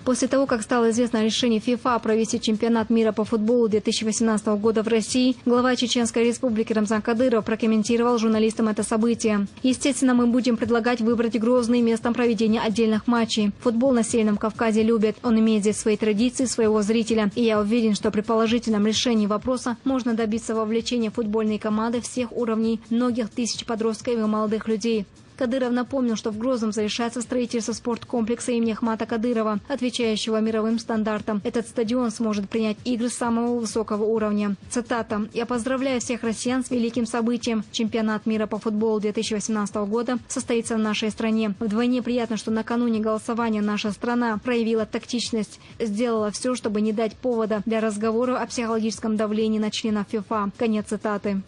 После того, как стало известно решение ФИФА провести чемпионат мира по футболу 2018 года в России, глава Чеченской Республики Рамзан Кадыров прокомментировал журналистам это событие. Естественно, мы будем предлагать выбрать Грозный местом проведения отдельных матчей. Футбол на Северном Кавказе любят. Он имеет здесь свои традиции, своего зрителя. И я уверен, что при положительном решении вопроса можно добиться вовлечения футбольной команды всех уровней, многих тысяч подростков и молодых людей. Кадыров напомнил, что в Грозном завершается строительство спорткомплекса имени Ахмата Кадырова, отвечающего мировым стандартам. Этот стадион сможет принять игры самого высокого уровня. Цитата. «Я поздравляю всех россиян с великим событием. Чемпионат мира по футболу 2018 года состоится в нашей стране. Вдвойне приятно, что накануне голосования наша страна проявила тактичность, сделала все, чтобы не дать повода для разговора о психологическом давлении на членов ФИФА». Конец цитаты.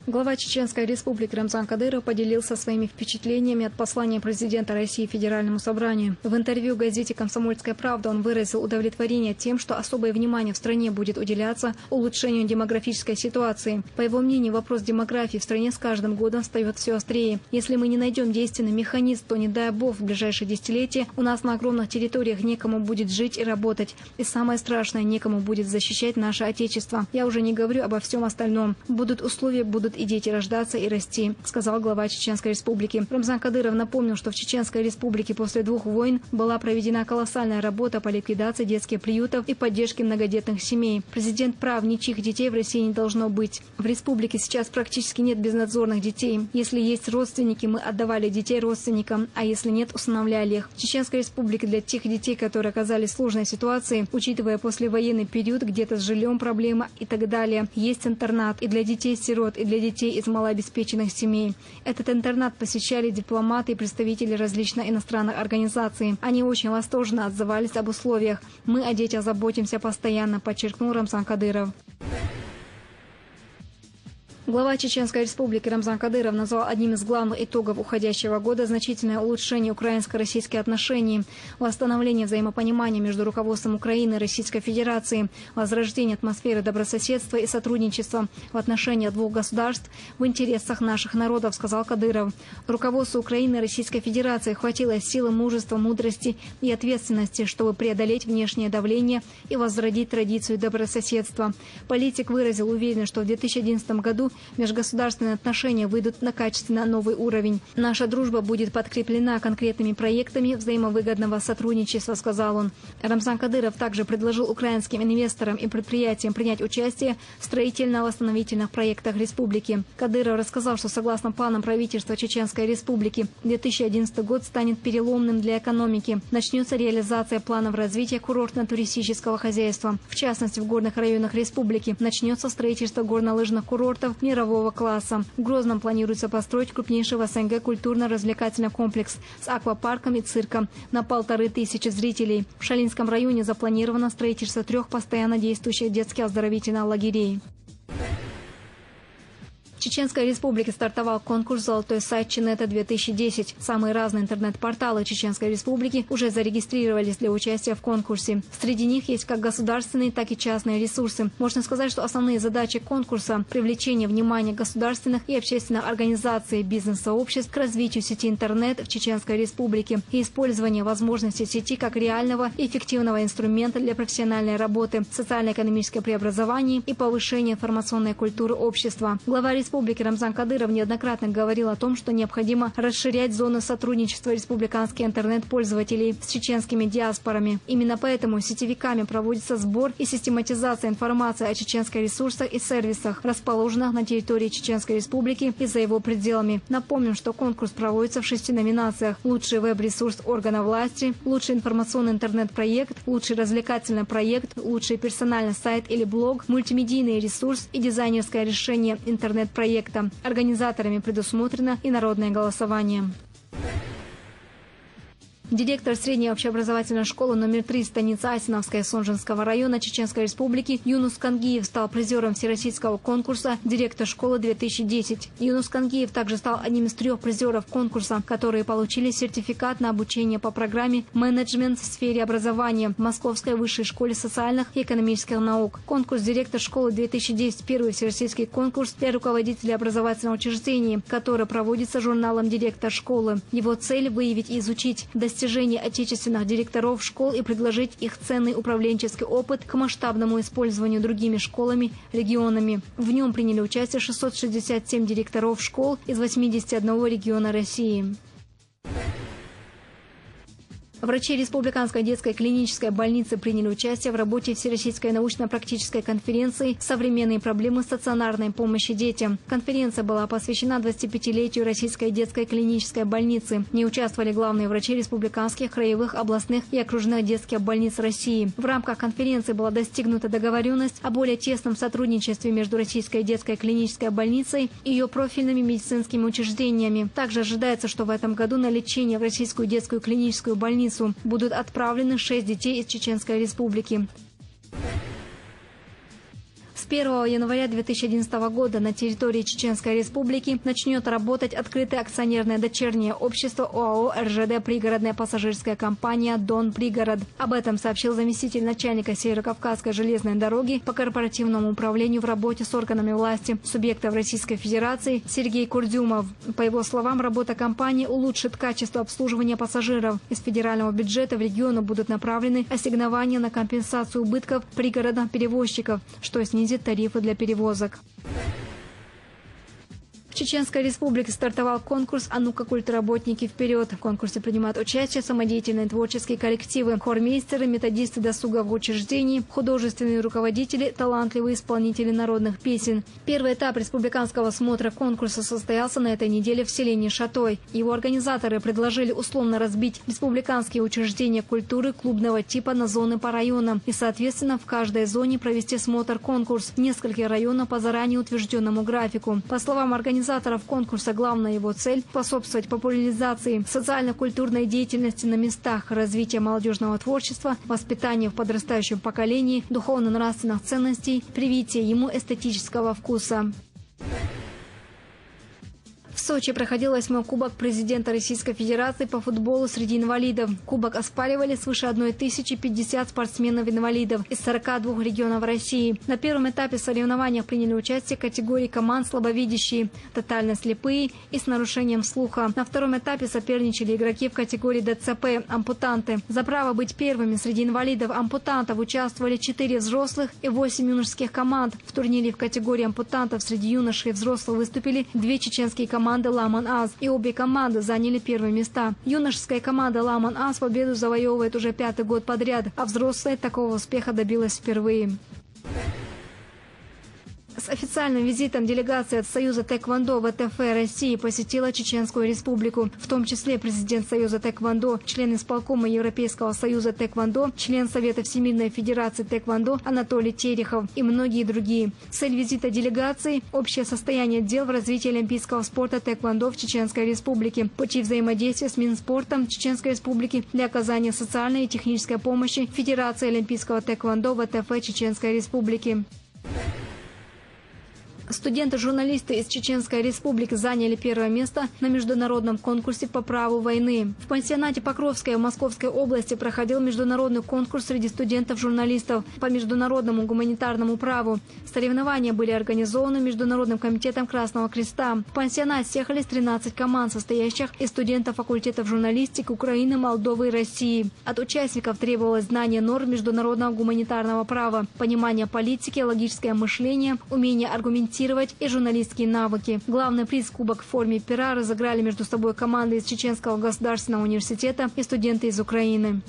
Глава Чеченской Республики Рамзан Кадыров поделился своими впечатлениями от послания президента России Федеральному собранию. В интервью газете «Комсомольская правда» он выразил удовлетворение тем, что особое внимание в стране будет уделяться улучшению демографической ситуации. По его мнению, вопрос демографии в стране с каждым годом встает все острее. Если мы не найдем действенный механизм, то, не дай бог, в ближайшие десятилетия у нас на огромных территориях некому будет жить и работать. И самое страшное, некому будет защищать наше Отечество. Я уже не говорю обо всем остальном. Будут условия, будут и дети рождаться и расти, сказал глава Чеченской Республики. Рамзан Кадыров напомнил, что в Чеченской Республике после 2 войн была проведена колоссальная работа по ликвидации детских приютов и поддержке многодетных семей. Президент прав, ничьих детей в России не должно быть. В республике сейчас практически нет безнадзорных детей. Если есть родственники, мы отдавали детей родственникам, а если нет, усыновляли их. В Чеченской Республике для тех детей, которые оказались в сложной ситуации, учитывая послевоенный период, где-то с жильем проблема и так далее, есть интернат и для детей-сирот, и для детей из малообеспеченных семей. Этот интернат посещали дипломаты и представители различных иностранных организаций. Они очень восторженно отзывались об условиях. Мы о детях заботимся постоянно, подчеркнул Рамзан Кадыров. Глава Чеченской Республики Рамзан Кадыров назвал одним из главных итогов уходящего года значительное улучшение украинско-российских отношений, восстановление взаимопонимания между руководством Украины и Российской Федерации, возрождение атмосферы добрососедства и сотрудничества в отношениях двух государств в интересах наших народов, сказал Кадыров. Руководству Украины и Российской Федерации хватило силы, мужества, мудрости и ответственности, чтобы преодолеть внешнее давление и возродить традицию добрососедства. Политик выразил уверенность, что в 2011 году межгосударственные отношения выйдут на качественно новый уровень. Наша дружба будет подкреплена конкретными проектами взаимовыгодного сотрудничества, сказал он. Рамзан Кадыров также предложил украинским инвесторам и предприятиям принять участие в строительно-восстановительных проектах республики. Кадыров рассказал, что согласно планам правительства Чеченской Республики 2011 год станет переломным для экономики. Начнется реализация планов развития курортно-туристического хозяйства. В частности, в горных районах республики начнется строительство горнолыжных курортов мирового класса. В Грозном планируется построить крупнейший в СНГ культурно-развлекательный комплекс с аквапарком и цирком на 1500 зрителей. В Шалинском районе запланировано строительство 3 постоянно действующих детских оздоровительных лагерей. В Чеченской Республике стартовал конкурс «Золотой сайт Чинета-2010». Самые разные интернет-порталы Чеченской Республики уже зарегистрировались для участия в конкурсе. Среди них есть как государственные, так и частные ресурсы. Можно сказать, что основные задачи конкурса – привлечение внимания государственных и общественных организаций, бизнес-сообществ к развитию сети интернет в Чеченской Республике и использование возможностей сети как реального и эффективного инструмента для профессиональной работы, социально-экономического преобразования и повышения информационной культуры общества. Глава республики Рамзан Кадыров неоднократно говорил о том, что необходимо расширять зоны сотрудничества республиканских интернет-пользователей с чеченскими диаспорами. Именно поэтому сетевиками проводится сбор и систематизация информации о чеченских ресурсах и сервисах, расположенных на территории Чеченской Республики и за его пределами. Напомним, что конкурс проводится в 6 номинациях: лучший веб-ресурс органа власти, лучший информационный интернет-проект, лучший развлекательный проект, лучший персональный сайт или блог, мультимедийный ресурс и дизайнерское решение интернет-проекта. Организаторами предусмотрено и народное голосование. Директор средней общеобразовательной школы номер 3 станицы Асиновская Сонжинского района Чеченской Республики Юнус Кангиев стал призером всероссийского конкурса «Директор школы-2010». Юнус Кангиев также стал одним из 3 призеров конкурса, которые получили сертификат на обучение по программе «Менеджмент в сфере образования» в Московской высшей школе социальных и экономических наук. Конкурс «Директор школы-2010» – первый всероссийский конкурс для руководителей образовательного учреждения, который проводится журналом «Директор школы». Его цель – выявить и изучить достижения достижений отечественных директоров школ и предложить их ценный управленческий опыт к масштабному использованию другими школами, регионами. В нем приняли участие 667 директоров школ из 81 региона России. Врачи Республиканской детской клинической больницы приняли участие в работе Всероссийской научно-практической конференции «Современные проблемы стационарной помощи детям». Конференция была посвящена 25-летию Российской детской клинической больницы. В ней участвовали главные врачи республиканских, краевых, областных и окружных детских больниц России. В рамках конференции была достигнута договоренность о более тесном сотрудничестве между Российской детской клинической больницей и ее профильными медицинскими учреждениями. Также ожидается, что в этом году на лечение в Российскую детскую клиническую больницу будут отправлены 6 детей из Чеченской Республики. С 1 января 2011 года на территории Чеченской Республики начнет работать открытое акционерное дочернее общество ОАО «РЖД Пригородная пассажирская компания Дон Пригород». Об этом сообщил заместитель начальника Северо-Кавказской железной дороги по корпоративному управлению в работе с органами власти субъектов Российской Федерации Сергей Курдюмов. По его словам, работа компании улучшит качество обслуживания пассажиров. Из федерального бюджета в региону будут направлены ассигнования на компенсацию убытков пригородных перевозчиков, что снизит тарифы для перевозок. В Чеченской Республике стартовал конкурс «А ну-ка, культработники, вперед!». В конкурсе принимают участие самодеятельные творческие коллективы, хормейстеры, методисты досуговых учреждений, художественные руководители, талантливые исполнители народных песен. Первый этап республиканского смотра конкурса состоялся на этой неделе в селении Шатой. Его организаторы предложили условно разбить республиканские учреждения культуры клубного типа на зоны по районам и, соответственно, в каждой зоне провести смотр-конкурс в нескольких районах по заранее утвержденному графику. По словам организаторов конкурса, главная его цель – способствовать популяризации социально-культурной деятельности на местах, развития молодежного творчества, воспитания в подрастающем поколении духовно-нравственных ценностей, привития ему эстетического вкуса. В Сочи проходил 8-й кубок президента Российской Федерации по футболу среди инвалидов. Кубок оспаривали свыше 1050 спортсменов-инвалидов из 42 регионов России. На первом этапе соревнований приняли участие категории команд слабовидящие, тотально слепые и с нарушением слуха. На втором этапе соперничали игроки в категории ДЦП «Ампутанты». За право быть первыми среди инвалидов-ампутантов участвовали 4 взрослых и 8 юношеских команд. В турнире в категории ампутантов среди юношей и взрослых выступили 2 чеченские команды «Ламан-Ас», и обе команды заняли первые места. Юношеская команда «Ламан-Ас» победу завоевывает уже 5-й год подряд, а взрослая такого успеха добилась впервые. С официальным визитом делегация от Союза Тэквондо ВТФ России посетила Чеченскую Республику, в том числе президент Союза Тэквондо, член исполкома Европейского Союза Тэквондо, член Совета Всемирной Федерации Тэквондо Анатолий Терехов и многие другие. Цель визита делегации – общее состояние дел в развитии олимпийского спорта Тэквондо в Чеченской Республике, пути взаимодействия с Минспортом Чеченской Республики для оказания социальной и технической помощи Федерации Олимпийского Тэквондо ВТФ Чеченской Республики. Студенты-журналисты из Чеченской Республики заняли первое место на международном конкурсе по праву войны. В пансионате Покровская в Московской области проходил международный конкурс среди студентов-журналистов по международному гуманитарному праву. Соревнования были организованы Международным комитетом Красного Креста. В пансионат съехались 13 команд, состоящих из студентов факультетов журналистики Украины, Молдовы и России. От участников требовалось знание норм международного гуманитарного права, понимание политики, логическое мышление, умение аргументировать и журналистские навыки. Главный приз кубок в форме пера разыграли между собой команды из Чеченского государственного университета и студенты из Украины.